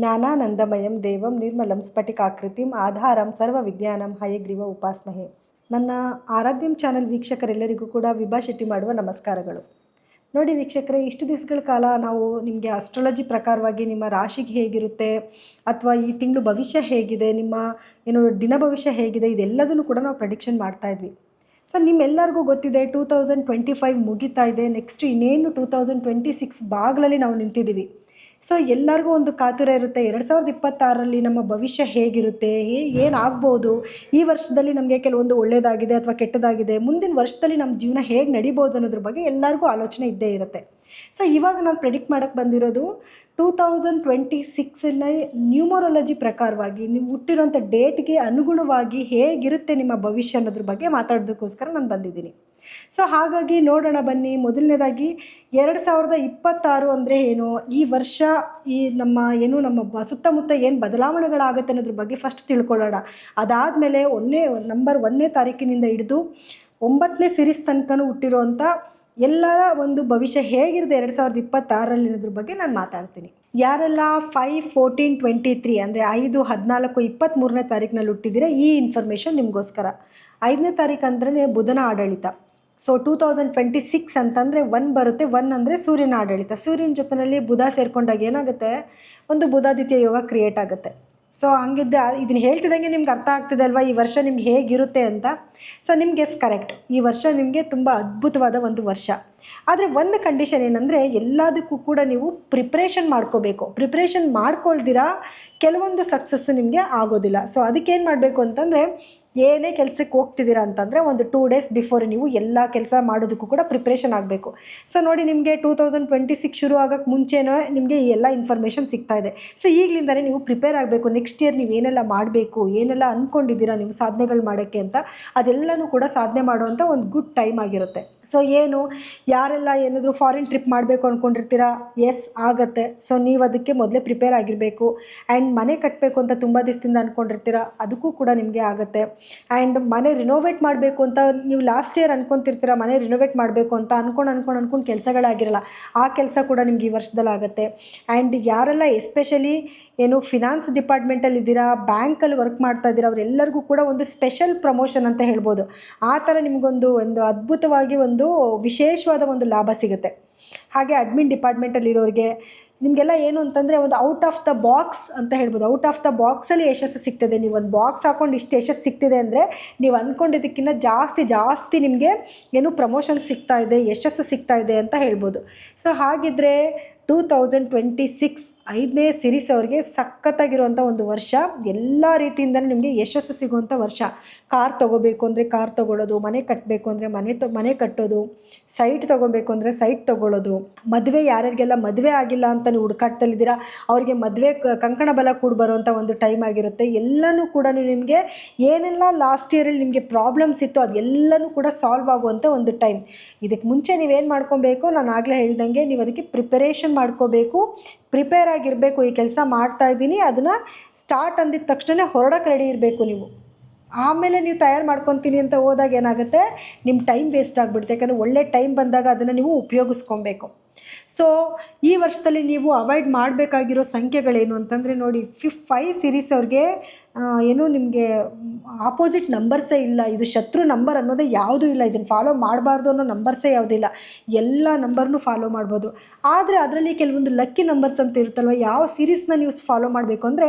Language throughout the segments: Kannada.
ಜ್ಞಾನಾನಂದಮಯಂ ದೇವಂ ನಿರ್ಮಲಂ ಸ್ಫಟಿಕಾಕೃತಿಂ ಆಧಾರಂ ಸರ್ವವಿಜ್ಞಾನಂ ಹಯಗ್ರೀವ ಉಪಾಸ್ಮಹೆ. ನನ್ನ ಆರಾಧ್ಯಂ ಚಾನಲ್ ವೀಕ್ಷಕರೆಲ್ಲರಿಗೂ ಕೂಡ ವಿಭಾ ಶೆಟ್ಟಿ ಮಾಡುವ ನಮಸ್ಕಾರಗಳು. ನೋಡಿ ವೀಕ್ಷಕರೇ, ಇಷ್ಟು ದಿವಸಗಳ ಕಾಲ ನಾವು ನಿಮಗೆ ಅಸ್ಟ್ರಾಲಜಿ ಪ್ರಕಾರವಾಗಿ ನಿಮ್ಮ ರಾಶಿಗೆ ಹೇಗಿರುತ್ತೆ ಅಥವಾ ಈ ತಿಂಗಳು ಭವಿಷ್ಯ ಹೇಗಿದೆ, ನಿಮ್ಮ ದಿನ ಭವಿಷ್ಯ ಹೇಗಿದೆ, ಇದೆಲ್ಲದನ್ನು ಕೂಡ ನಾವು ಪ್ರೆಡಿಕ್ಷನ್ ಮಾಡ್ತಾ ಇದ್ವಿ. ಸೊ ನಿಮ್ಮೆಲ್ಲರಿಗೂ ಗೊತ್ತಿದೆ 2025 ಮುಗಿತಾ ಇದೆ. ನೆಕ್ಸ್ಟ್ ಇನ್ನೇನು 2026 ಬಾಗಿಲಲ್ಲಿ ನಾವು ನಿಂತಿದ್ದೀವಿ. ಸೊ ಎಲ್ಲರಿಗೂ ಒಂದು ಕಾತುರ ಇರುತ್ತೆ, 2026ರಲ್ಲಿ ನಮ್ಮ ಭವಿಷ್ಯ ಹೇಗಿರುತ್ತೆ, ಏನಾಗ್ಬೋದು, ಈ ವರ್ಷದಲ್ಲಿ ನಮಗೆ ಕೆಲವೊಂದು ಒಳ್ಳೆಯದಾಗಿದೆ ಅಥವಾ ಕೆಟ್ಟದಾಗಿದೆ, ಮುಂದಿನ ವರ್ಷದಲ್ಲಿ ನಮ್ಮ ಜೀವನ ಹೇಗೆ ನಡಿಬೋದು ಅನ್ನೋದ್ರ ಬಗ್ಗೆ ಎಲ್ಲರಿಗೂ ಆಲೋಚನೆ ಇದ್ದೇ ಇರುತ್ತೆ. ಸೊ ಇವಾಗ ನಾನು ಪ್ರೆಡಿಕ್ಟ್ ಮಾಡೋಕ್ಕೆ ಬಂದಿರೋದು 2026ನಲ್ಲಿ ನ್ಯೂಮರಾಲಜಿ ಪ್ರಕಾರವಾಗಿ ನೀವು ಹುಟ್ಟಿರೋಂಥ ಡೇಟ್ಗೆ ಅನುಗುಣವಾಗಿ ಹೇಗಿರುತ್ತೆ ನಿಮ್ಮ ಭವಿಷ್ಯ ಅನ್ನೋದ್ರ ಬಗ್ಗೆ ಮಾತಾಡೋದಕ್ಕೋಸ್ಕರ ನಾನು ಬಂದಿದ್ದೀನಿ. ಸೊ ಹಾಗಾಗಿ ನೋಡೋಣ ಬನ್ನಿ. ಮೊದಲನೇದಾಗಿ 2026 ಅಂದರೆ ಏನು, ಈ ವರ್ಷ ಈ ನಮ್ಮ ಸುತ್ತಮುತ್ತ ಏನು ಬದಲಾವಣೆಗಳಾಗುತ್ತೆ ಅನ್ನೋದ್ರ ಬಗ್ಗೆ ಫಸ್ಟ್ ತಿಳ್ಕೊಳ್ಳೋಣ. ಅದಾದಮೇಲೆ ನಂಬರ್ 1ನೇ ತಾರೀಕಿನಿಂದ ಹಿಡಿದು 9ನೇ ಸಿರೀಸ್ ತನಕನೂ ಹುಟ್ಟಿರೋಂಥ ಎಲ್ಲರ ಒಂದು ಭವಿಷ್ಯ ಹೇಗಿರುತ್ತೆ 2026ರಲ್ಲಿ ಅನ್ನೋದ್ರ ಬಗ್ಗೆ ನಾನು ಮಾತಾಡ್ತೀನಿ. ಯಾರೆಲ್ಲ 5-14-23 ಅಂದರೆ 5-14-23ನೇ ತಾರೀಕಿನಲ್ಲಿ ಹುಟ್ಟಿದ್ದೀರಾ, ಈ ಇನ್ಫಾರ್ಮೇಷನ್ ನಿಮಗೋಸ್ಕರ. 5ನೇ ತಾರೀಕು ಅಂದ್ರೆ ಬುಧನ ಆಡಳಿತ. ಸೊ 2026 ಅಂತಂದರೆ 1 ಬರುತ್ತೆ. 1 ಅಂದರೆ ಸೂರ್ಯನ ಆಡಳಿತ. ಸೂರ್ಯನ ಜೊತೆಯಲ್ಲಿ ಬುಧ ಸೇರ್ಕೊಂಡಾಗ ಏನಾಗುತ್ತೆ, ಒಂದು ಬುಧಾದಿತ್ಯ ಯೋಗ ಕ್ರಿಯೇಟ್ ಆಗುತ್ತೆ. ಸೊ ಹಂಗಿದ್ದೆ ಇದನ್ನು ಹೇಳ್ತಿದ್ದಂಗೆ ನಿಮ್ಗೆ ಅರ್ಥ ಆಗ್ತಿದೆ ಅಲ್ವಾ ಈ ವರ್ಷ ನಿಮ್ಗೆ ಹೇಗಿರುತ್ತೆ ಅಂತ. ಸೊ ನಿಮಗೆ ಕರೆಕ್ಟ್, ಈ ವರ್ಷ ನಿಮಗೆ ತುಂಬ ಅದ್ಭುತವಾದ ಒಂದು ವರ್ಷ. ಆದರೆ ಒಂದು ಕಂಡೀಷನ್ ಏನಂದರೆ, ಎಲ್ಲದಕ್ಕೂ ಕೂಡ ನೀವು ಪ್ರಿಪ್ರೇಷನ್ ಮಾಡ್ಕೋಬೇಕು. ಪ್ರಿಪ್ರೇಷನ್ ಮಾಡ್ಕೊಳ್ದಿರಾ ಕೆಲವೊಂದು ಸಕ್ಸಸ್ಸು ನಿಮಗೆ ಆಗೋದಿಲ್ಲ. ಸೊ ಅದಕ್ಕೇನು ಮಾಡಬೇಕು ಅಂತಂದರೆ, ಏನೇ ಕೆಲಸಕ್ಕೆ ಹೋಗ್ತಿದ್ದೀರಾ ಅಂತಂದರೆ ಒಂದು 2 ಡೇಸ್ ಬಿಫೋರ್ ನೀವು ಎಲ್ಲ ಕೆಲಸ ಮಾಡೋದಕ್ಕೂ ಕೂಡ ಪ್ರಿಪ್ರೇಷನ್ ಆಗಬೇಕು. ಸೊ ನೋಡಿ, ನಿಮಗೆ 2026 ಶುರು ಆಗೋಕ್ಕೆ ಮುಂಚೆನೇ ನಿಮಗೆ ಈ ಎಲ್ಲ ಇನ್ಫಾರ್ಮೇಷನ್ ಸಿಗ್ತಾ ಇದೆ. ಸೊ ಈಗಲಿಂದಲೇ ನೀವು ಪ್ರಿಪೇರ್ ಆಗಬೇಕು. ನೆಕ್ಸ್ಟ್ ಇಯರ್ ನೀವು ಏನೆಲ್ಲ ಮಾಡಬೇಕು, ಏನೆಲ್ಲ ಅಂದ್ಕೊಂಡಿದ್ದೀರಾ ನೀವು ಸಾಧನೆಗಳು ಮಾಡೋಕ್ಕೆ ಅಂತ, ಅದೆಲ್ಲನೂ ಕೂಡ ಸಾಧನೆ ಮಾಡುವಂಥ ಒಂದು ಗುಡ್ ಟೈಮ್ ಆಗಿರುತ್ತೆ. ಸೊ ಯಾರೆಲ್ಲ ಏನಾದರೂ ಫಾರಿನ್ ಟ್ರಿಪ್ ಮಾಡಬೇಕು ಅಂದ್ಕೊಂಡಿರ್ತೀರಾ, ಎಸ್ ಆಗುತ್ತೆ. ಸೊ ನೀವು ಅದಕ್ಕೆ ಮೊದಲೇ ಪ್ರಿಪೇರ್ ಆಗಿರಬೇಕು. ಆ್ಯಂಡ್ ಮನೆ ಕಟ್ಟಬೇಕು ಅಂತ ತುಂಬ ದಿವಸದಿಂದ ಅಂದ್ಕೊಂಡಿರ್ತೀರಾ, ಅದಕ್ಕೂ ಕೂಡ ನಿಮಗೆ ಆಗುತ್ತೆ. ಆ್ಯಂಡ್ ಮನೆ ರಿನೋವೇಟ್ ಮಾಡಬೇಕು ಅಂತ ನೀವು ಲಾಸ್ಟ್ ಇಯರ್ ಅಂದ್ಕೊತಿರ್ತೀರ, ಮನೆ ರಿನೋವೇಟ್ ಮಾಡಬೇಕು ಅಂತ ಅಂದ್ಕೊಂಡು ಕೆಲಸಗಳಾಗಿರಲ್ಲ, ಆ ಕೆಲಸ ಕೂಡ ನಿಮ್ಗೆ ಈ ವರ್ಷದಲ್ಲಿ ಆಗುತ್ತೆ. ಆ್ಯಂಡ್ ಯಾರೆಲ್ಲ ಎಸ್ಪೆಷಲಿ ಫಿನಾನ್ಸ್ ಡಿಪಾರ್ಟ್ಮೆಂಟಲ್ಲಿ ಇದ್ದೀರಾ, ಬ್ಯಾಂಕಲ್ಲಿ ವರ್ಕ್ ಮಾಡ್ತಾ ಇದ್ದೀರಾ, ಅವರೆಲ್ಲರಿಗೂ ಕೂಡ ಒಂದು ಸ್ಪೆಷಲ್ ಪ್ರಮೋಷನ್ ಅಂತ ಹೇಳ್ಬೋದು. ಆ ಥರ ನಿಮಗೊಂದು ಅದ್ಭುತವಾಗಿ ಒಂದು ವಿಶೇಷವಾದ ಒಂದು ಲಾಭ ಸಿಗುತ್ತೆ. ಹಾಗೆ ಅಡ್ಮಿನ್ ಡಿಪಾರ್ಟ್ಮೆಂಟಲ್ಲಿರೋರಿಗೆ ನಿಮಗೆಲ್ಲ ಏನು ಅಂತಂದರೆ ಒಂದು ಔಟ್ ಆಫ್ ದ ಬಾಕ್ಸ್ ಅಂತ ಹೇಳ್ಬೋದು. ಔಟ್ ಆಫ್ ದ ಬಾಕ್ಸಲ್ಲಿ ಯಶಸ್ಸು ಸಿಗ್ತದೆ. ನೀವು ಒಂದು ಬಾಕ್ಸ್ ಹಾಕ್ಕೊಂಡು ಇಷ್ಟು ಯಶಸ್ಸು ಸಿಗ್ತಿದೆ ಅಂದರೆ ನೀವು ಅಂದ್ಕೊಂಡಿದ್ದಕ್ಕಿಂತ ಜಾಸ್ತಿ ನಿಮಗೆ ಪ್ರಮೋಷನ್ ಸಿಗ್ತಾ ಇದೆ, ಯಶಸ್ಸು ಸಿಗ್ತಾ ಇದೆ ಅಂತ ಹೇಳ್ಬೋದು. ಸೊ ಹಾಗಿದ್ರೆ 2026 5ನೇ ಸಿರೀಸ್ ಅವ್ರಿಗೆ ಸಖತ್ತಾಗಿರುವಂಥ ಒಂದು ವರ್ಷ. ಎಲ್ಲ ರೀತಿಯಿಂದ ನಿಮಗೆ ಯಶಸ್ಸು ಸಿಗುವಂಥ ವರ್ಷ. ಕಾರ್ ತೊಗೋಬೇಕು ಅಂದರೆ ಕಾರ್ ತೊಗೊಳ್ಳೋದು, ಮನೆ ಕಟ್ಟಬೇಕು ಅಂದರೆ ಮನೆ ಕಟ್ಟೋದು, ಸೈಟ್ ತೊಗೋಬೇಕು ಅಂದರೆ ಸೈಟ್ ತೊಗೊಳ್ಳೋದು, ಮದುವೆ ಯಾರಿಗೆಲ್ಲ ಮದುವೆ ಆಗಿಲ್ಲ ಅಂತ ನೀವು ಹುಡುಕಾಟದಲ್ಲಿದ್ದೀರಾ ಅವ್ರಿಗೆ ಮದುವೆ ಕಂಕಣ ಬಲ ಕೂಡ ಬರುವಂಥ ಒಂದು ಟೈಮ್ ಆಗಿರುತ್ತೆ. ಎಲ್ಲನೂ ಕೂಡ ನಿಮಗೆ ಏನೆಲ್ಲ ಲಾಸ್ಟ್ ಇಯರಲ್ಲಿ ನಿಮಗೆ ಪ್ರಾಬ್ಲಮ್ಸ್ ಇತ್ತು ಅದೆಲ್ಲನೂ ಕೂಡ ಸಾಲ್ವ್ ಆಗುವಂಥ ಒಂದು ಟೈಮ್. ಇದಕ್ಕೆ ಮುಂಚೆ ನೀವೇನು ಮಾಡ್ಕೊಬೇಕು, ನಾನು ಆಗಲೇ ಹೇಳ್ದಂಗೆ ನೀವು ಅದಕ್ಕೆ ಪ್ರಿಪರೇಷನ್ ಮಾಡ್ಕೋಬೇಕು, ಪ್ರಿಪೇರ್ ಆಗಿರಬೇಕು. ಈ ಕೆಲಸ ಮಾಡ್ತಾ ಇದ್ದೀನಿ, ಅದನ್ನು ಸ್ಟಾರ್ಟ್ ಅಂದಿದ ತಕ್ಷಣ ಹೊರಡಕ್ಕೆ ರೆಡಿ ಇರಬೇಕು ನೀವು. ಆಮೇಲೆ ನೀವು ತಯಾರು ಮಾಡ್ಕೊತೀನಿ ಅಂತ ಹೋದಾಗ ಏನಾಗುತ್ತೆ, ನಿಮ್ಮ ಟೈಮ್ ವೇಸ್ಟ್ ಆಗಿಬಿಡುತ್ತೆ. ಯಾಕಂದರೆ ಒಳ್ಳೆ ಟೈಮ್ ಬಂದಾಗ ಅದನ್ನು ನೀವು ಉಪಯೋಗಿಸ್ಕೊಬೇಕು. ಸೊ ಈ ವರ್ಷದಲ್ಲಿ ನೀವು ಅವಾಯ್ಡ್ ಮಾಡಬೇಕಾಗಿರೋ ಸಂಖ್ಯೆಗಳೇನು ಅಂತಂದರೆ ನೋಡಿ, 5 ಸಿರೀಸ್ ಅವ್ರಿಗೆ ನಿಮಗೆ ಆಪೋಸಿಟ್ ನಂಬರ್ಸೇ ಇಲ್ಲ. ಇದು ಶತ್ರು ನಂಬರ್ ಅನ್ನೋದೇ ಯಾವುದೂ ಇಲ್ಲ. ಇದನ್ನು ಫಾಲೋ ಮಾಡಬಾರ್ದು ಅನ್ನೋ ನಂಬರ್ಸೇ ಯಾವುದೂ ಇಲ್ಲ. ಎಲ್ಲ ನಂಬರ್ನೂ ಫಾಲೋ ಮಾಡ್ಬೋದು. ಆದರೆ ಅದರಲ್ಲಿ ಕೆಲವೊಂದು ಲಕ್ಕಿ ನಂಬರ್ಸ್ ಅಂತ ಇರುತ್ತಲ್ವ, ಯಾವ ಸೀರೀಸ್ನ ನೀವು ಫಾಲೋ ಮಾಡಬೇಕು ಅಂದರೆ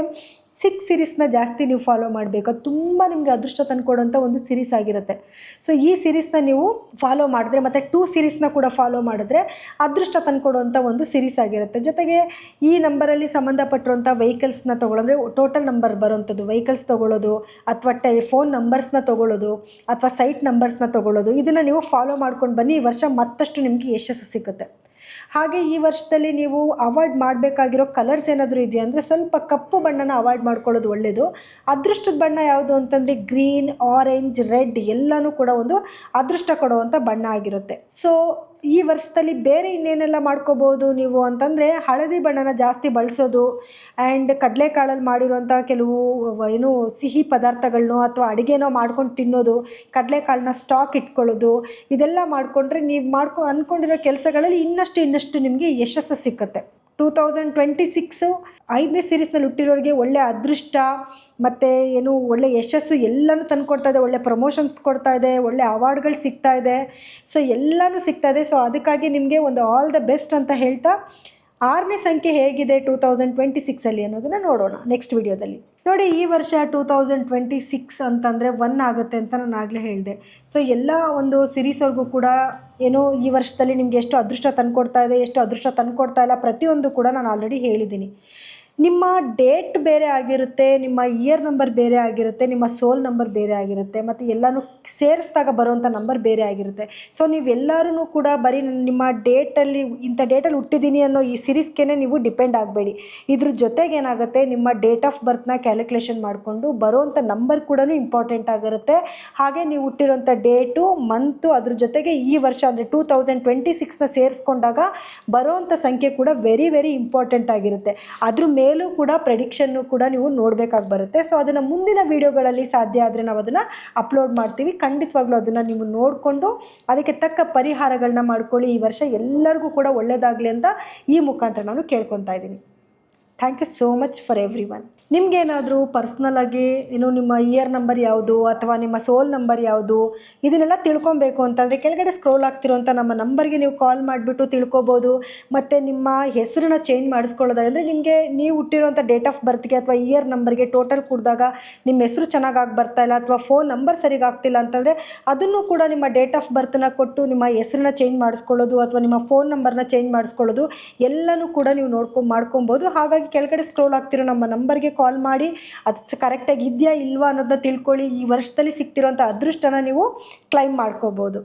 6 ಸಿರೀಸ್ನ ಜಾಸ್ತಿ ನೀವು ಫಾಲೋ ಮಾಡಬೇಕು. ಅದು ತುಂಬ ನಿಮಗೆ ಅದೃಷ್ಟ ತಂದುಕೊಡೋಂಥ ಒಂದು ಸಿರೀಸ್ ಆಗಿರುತ್ತೆ. ಸೊ ಈ ಸಿರೀಸ್ನ ನೀವು ಫಾಲೋ ಮಾಡಿದ್ರೆ ಮತ್ತು 2 ಸಿರೀಸ್ನ ಕೂಡ ಫಾಲೋ ಮಾಡಿದ್ರೆ ಅದೃಷ್ಟ ತಂದುಕೊಡುವಂಥ ಒಂದು ಸಿರೀಸ್ ಆಗಿರುತ್ತೆ. ಜೊತೆಗೆ ಈ ನಂಬರಲ್ಲಿ ಸಂಬಂಧಪಟ್ಟಿರುವಂಥ ವೆಹಿಕಲ್ಸ್ನ ತೊಗೊಳ್ಳೋದ್ರೆ ಟೋಟಲ್ ನಂಬರ್ ಬರುವಂಥದ್ದು, ವೆಹಿಕಲ್ಸ್ ತೊಗೊಳ್ಳೋದು ಅಥವಾ ಫೋನ್ ನಂಬರ್ಸ್ನ ತೊಗೊಳ್ಳೋದು ಅಥವಾ ಸೈಟ್ ನಂಬರ್ಸ್ನ ತೊಗೊಳ್ಳೋದು, ಇದನ್ನು ನೀವು ಫಾಲೋ ಮಾಡ್ಕೊಂಡು ಬನ್ನಿ. ಈ ವರ್ಷ ಮತ್ತಷ್ಟು ನಿಮಗೆ ಯಶಸ್ಸು ಸಿಗುತ್ತೆ. ಹಾಗೆ ಈ ವರ್ಷದಲ್ಲಿ ನೀವು ಅವಾಯ್ಡ್ ಮಾಡಬೇಕಾಗಿರೋ ಕಲರ್ಸ್ ಏನಾದರೂ ಇದೆಯಾ ಅಂದರೆ, ಸ್ವಲ್ಪ ಕಪ್ಪು ಬಣ್ಣನ ಅವಾಯ್ಡ್ ಮಾಡ್ಕೊಳ್ಳೋದು ಒಳ್ಳೆಯದು. ಅದೃಷ್ಟದ ಬಣ್ಣ ಯಾವುದು ಅಂತಂದರೆ ಗ್ರೀನ್, ಆರೆಂಜ್, ರೆಡ್ ಎಲ್ಲನೂ ಕೂಡ ಒಂದು ಅದೃಷ್ಟ ಕೊಡುವಂಥ ಬಣ್ಣ ಆಗಿರುತ್ತೆ. ಸೊ ಈ ವರ್ಷದಲ್ಲಿ ಬೇರೆ ಇನ್ನೇನೆಲ್ಲ ಮಾಡ್ಕೋಬೋದು ನೀವು ಅಂತಂದರೆ, ಹಳದಿ ಬಣ್ಣನ ಜಾಸ್ತಿ ಬಳಸೋದು ಆ್ಯಂಡ್ ಕಡಲೆಕಾಳಲ್ಲಿ ಮಾಡಿರುವಂಥ ಕೆಲವು ಸಿಹಿ ಪದಾರ್ಥಗಳನ್ನೋ ಅಥವಾ ಅಡುಗೆನೋ ಮಾಡ್ಕೊಂಡು ತಿನ್ನೋದು, ಕಡಲೆಕಾಳನ್ನ ಸ್ಟಾಕ್ ಇಟ್ಕೊಳ್ಳೋದು, ಇದೆಲ್ಲ ಮಾಡಿಕೊಂಡ್ರೆ ನೀವು ಅಂದ್ಕೊಂಡಿರೋ ಕೆಲಸಗಳಲ್ಲಿ ಇನ್ನಷ್ಟು ನಿಮಗೆ ಯಶಸ್ಸು ಸಿಕ್ಕುತ್ತೆ. 2026 5ನೇ ಸೀರೀಸ್ನಲ್ಲಿ ಹುಟ್ಟಿರೋರಿಗೆ ಒಳ್ಳೆ ಅದೃಷ್ಟ ಮತ್ತು ಏನು ಒಳ್ಳೆ ಯಶಸ್ಸು ಎಲ್ಲನೂ ತಂದುಕೊಡ್ತಾ ಇದೆ. ಒಳ್ಳೆ ಪ್ರಮೋಷನ್ಸ್ ಕೊಡ್ತಾ ಇದೆ, ಒಳ್ಳೆ ಅವಾರ್ಡ್ಗಳು ಸಿಗ್ತಾ ಇದೆ, ಸೊ ಎಲ್ಲನೂ ಸಿಗ್ತಾ ಇದೆ. ಸೊ ಅದಕ್ಕಾಗಿ ನಿಮಗೆ ಒಂದು ಆಲ್ ದ ಬೆಸ್ಟ್ ಅಂತ ಹೇಳ್ತಾ 6ನೇ ಸಂಖ್ಯೆ ಹೇಗಿದೆ 2026 ಅನ್ನೋದನ್ನು ನೋಡೋಣ ನೆಕ್ಸ್ಟ್ ವಿಡಿಯೋದಲ್ಲಿ. ನೋಡಿ, ಈ ವರ್ಷ 2026 ಅಂತಂದರೆ 1 ಆಗುತ್ತೆ ಅಂತ ನಾನು ಆಗಲೇ ಹೇಳಿದೆ. ಸೊ ಎಲ್ಲ ಒಂದು ಸಿರೀಸ್ವರೆಗೂ ಕೂಡ ಏನೋ ಈ ವರ್ಷದಲ್ಲಿ ನಿಮಗೆ ಎಷ್ಟು ಅದೃಷ್ಟ ತಂದುಕೊಡ್ತಾ ಇದೆ, ಎಷ್ಟು ಅದೃಷ್ಟ ತಂದುಕೊಡ್ತಾ ಇಲ್ಲ, ಪ್ರತಿಯೊಂದು ಕೂಡ ನಾನು ಆಲ್ರೆಡಿ ಹೇಳಿದ್ದೀನಿ. ನಿಮ್ಮ ಡೇಟ್ ಬೇರೆ ಆಗಿರುತ್ತೆ, ನಿಮ್ಮ ಇಯರ್ ನಂಬರ್ ಬೇರೆ ಆಗಿರುತ್ತೆ, ನಿಮ್ಮ ಸೋಲ್ ನಂಬರ್ ಬೇರೆ ಆಗಿರುತ್ತೆ, ಮತ್ತು ಎಲ್ಲನೂ ಸೇರಿಸಿದಾಗ ಬರುವಂಥ ನಂಬರ್ ಬೇರೆ ಆಗಿರುತ್ತೆ. ಸೊ ನೀವೆಲ್ಲರೂ ಕೂಡ ಬರೀ ನಿಮ್ಮ ಡೇಟಲ್ಲಿ ಇಂಥ ಡೇಟಲ್ಲಿ ಹುಟ್ಟಿದ್ದೀನಿ ಅನ್ನೋ ಈ ಸಿರೀಸ್ಗೆ ನೀವು ಡಿಪೆಂಡ್ ಆಗಬೇಡಿ. ಇದ್ರ ಜೊತೆಗೆ ಏನಾಗುತ್ತೆ, ನಿಮ್ಮ ಡೇಟ್ ಆಫ್ ಬರ್ತ್ನ ಕ್ಯಾಲ್ಕುಲೇಷನ್ ಮಾಡಿಕೊಂಡು ಬರುವಂಥ ನಂಬರ್ ಕೂಡ ಇಂಪಾರ್ಟೆಂಟ್ ಆಗಿರುತ್ತೆ. ಹಾಗೆ ನೀವು ಹುಟ್ಟಿರೋಂಥ ಡೇಟು, ಮಂತು, ಅದ್ರ ಜೊತೆಗೆ ಈ ವರ್ಷ ಅಂದರೆ 2026ನ ಸೇರಿಸ್ಕೊಂಡಾಗ ಬರುವಂಥ ಸಂಖ್ಯೆ ಕೂಡ ವೆರಿ ವೆರಿ ಇಂಪಾರ್ಟೆಂಟ್ ಆಗಿರುತ್ತೆ. ಅದ್ರ ಮೇಲೂ ಕೂಡ ಪ್ರೆಡಿಕ್ಷನ್ನು ಕೂಡ ನೀವು ನೋಡಬೇಕಾಗಿ ಬರುತ್ತೆ. ಸೊ ಅದನ್ನು ಮುಂದಿನ ವೀಡಿಯೋಗಳಲ್ಲಿ ಸಾಧ್ಯ ಆದರೆ ನಾವು ಅದನ್ನು ಅಪ್ಲೋಡ್ ಮಾಡ್ತೀವಿ. ಖಂಡಿತವಾಗ್ಲೂ ಅದನ್ನು ನೀವು ನೋಡಿಕೊಂಡು ಅದಕ್ಕೆ ತಕ್ಕ ಪರಿಹಾರಗಳನ್ನ ಮಾಡ್ಕೊಳ್ಳಿ. ಈ ವರ್ಷ ಎಲ್ಲರಿಗೂ ಕೂಡ ಒಳ್ಳೆಯದಾಗಲಿ ಅಂತ ಈ ಮುಖಾಂತರ ನಾನು ಕೇಳ್ಕೊತಾ ಇದ್ದೀನಿ. Thank you so much for everyone. ನಿಮಗೇನಾದರೂ ಪರ್ಸ್ನಲಾಗಿ ಏನು ನಿಮ್ಮ ಇಯರ್ ನಂಬರ್ ಯಾವುದು ಅಥವಾ ನಿಮ್ಮ ಸೋಲ್ ನಂಬರ್ ಯಾವುದು ಇದನ್ನೆಲ್ಲ ತಿಳ್ಕೊಬೇಕು ಅಂತಂದರೆ ಕೆಳಗಡೆ ಸ್ಕ್ರೋಲ್ ಆಗ್ತಿರೋಂಥ ನಮ್ಮ ನಂಬರ್ಗೆ ನೀವು ಕಾಲ್ ಮಾಡಿಬಿಟ್ಟು ತಿಳ್ಕೊಬೋದು. ಮತ್ತು ನಿಮ್ಮ ಹೆಸರನ್ನ ಚೇಂಜ್ ಮಾಡಿಸ್ಕೊಳ್ಳೋದಾದರೆ ನಿಮಗೆ ನೀವು ಹುಟ್ಟಿರೋಂಥ ಡೇಟ್ ಆಫ್ ಬರ್ತ್ಗೆ ಅಥವಾ ಇಯರ್ ನಂಬರ್ಗೆ ಟೋಟಲ್ ಕೂಡಿದಾಗ ನಿಮ್ಮ ಹೆಸರು ಚೆನ್ನಾಗಿ ಬರ್ತಾಯಿಲ್ಲ ಅಥವಾ ಫೋನ್ ನಂಬರ್ ಸರಿಗೆ ಆಗ್ತಿಲ್ಲ ಅಂತಂದರೆ ಅದನ್ನು ಕೂಡ ನಿಮ್ಮ ಡೇಟ್ ಆಫ್ ಬರ್ತ್ನ ಕೊಟ್ಟು ನಿಮ್ಮ ಹೆಸರನ್ನ ಚೇಂಜ್ ಮಾಡಿಸ್ಕೊಳ್ಳೋದು ಅಥವಾ ನಿಮ್ಮ ಫೋನ್ ನಂಬರ್ನ ಚೇಂಜ್ ಮಾಡಿಸ್ಕೊಳ್ಳೋದು ಎಲ್ಲನೂ ಕೂಡ ನೀವು ಮಾಡ್ಕೊಬೋದು. ಹಾಗಾಗಿ ಕೆಳಗಡೆ ಸ್ಕ್ರೋಲ್ ಆಗ್ತಿರೋ ನಮ್ಮ ನಂಬರ್ಗೆ ಕಾಲ್ ಮಾಡಿ ಅದು ಕರೆಕ್ಟಾಗಿ ಇದೆಯಾ ಇಲ್ವಾ ಅನ್ನೋದನ್ನ ತಿಳ್ಕೊಳ್ಳಿ. ಈ ವರ್ಷದಲ್ಲಿ ಸಿಗ್ತಿರೋಂಥ ಅದೃಷ್ಟನ ನೀವು ಕ್ಲೈಮ್ ಮಾಡ್ಕೋಬೋದು.